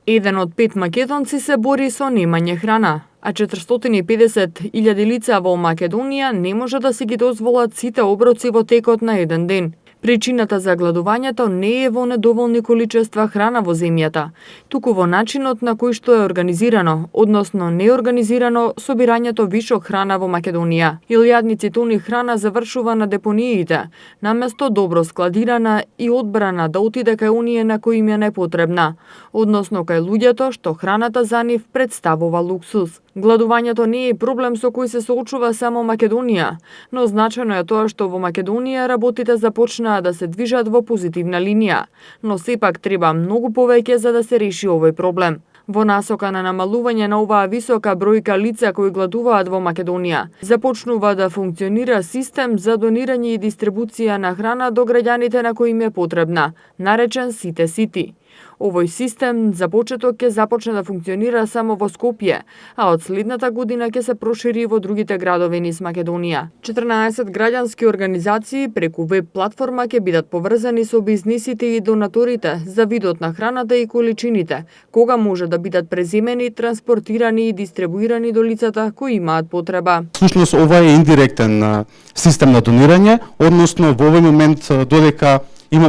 Еден од 5 македонци се бори со немање храна, а 450.000 лица во Македонија не може да си ги дозволат сите оброци во текот на еден ден. Причината за гладувањето не е во недоволни количества храна во земјата, туку во начинот на кој што е организирано, односно неорганизирано собирањето вишок храна во Македонија. Илјадници тони храна завршува на депониите, наместо добро складирана и одбрана да отиде кај оние на кои им е непотребна, односно кај луѓето што храната за нив представува луксус. Гладувањето не е проблем со кој се соочува само Македонија, но значајно е тоа што во Македонија работите започнаа да се движат во позитивна линија, но сепак треба многу повеќе за да се реши овој проблем. Во насока на намалување на оваа висока бројка лица кои гладуваат во Македонија, започнува да функционира систем за донирање и дистрибуција на храна до граѓаните на кои им е потребна, наречен Сите Сити. Овој систем за почеток ќе започне да функционира само во Скопје, а од следната година ќе се прошири во другите градови низ Македонија. 14 граѓански организации преку веб платформа ќе бидат поврзани со бизнисите и донаторите за видот на храната и количините, кога може да бидат преземени, транспортирани и дистрибуирани до лицата кои имаат потреба. Всушност ова е индиректен систем на донирање, односно во овој момент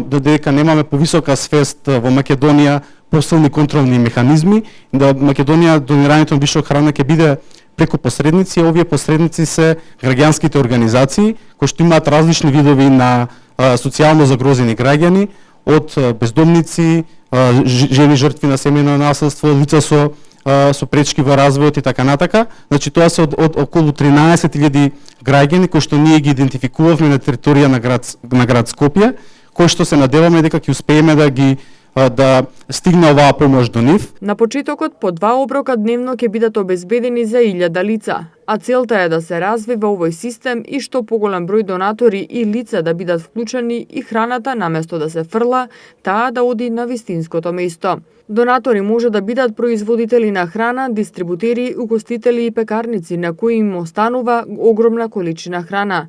додека немаме повисока свест во Македонија, посилни контролни механизми, да Македонија донирањето на вишок храна ќе биде преку посредници, овие посредници се граѓанските организации кои што имаат различни видови на социјално загрозени граѓани, од бездомници, жени жртви на семејно насилство, лица со пречки во развојот и така натака. Значи тоа се од околу 13.000 граѓани кои што ние ги идентификувавме на територија на град Скопје, кој што се надеваме дека ќе успееме да стигне оваа помош до нив. На почетокот по 2 оброка дневно ќе бидат обезбедени за 1000 лица, а целта е да се развива овој систем и што поголем број донатори и лица да бидат вклучени и храната наместо да се фрла, таа да оди на вистинското место. Донатори може да бидат производители на храна, дистрибутери, угостители и пекарници на кои им останува огромна количина храна.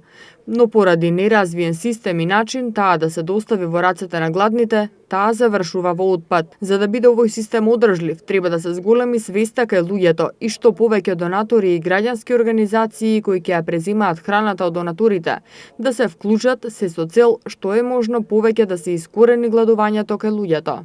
Но поради неразвиен систем и начин таа да се достави во рацете на гладните, таа завршува во отпад. За да биде овој систем одржлив, треба да се зголеми свеста кај луѓето и што повеќе донатори и граѓански организации кои ќе ја преземаат храната од донаторите, да се вклучат се со цел што е можно повеќе да се искорени гладувањето кај луѓето.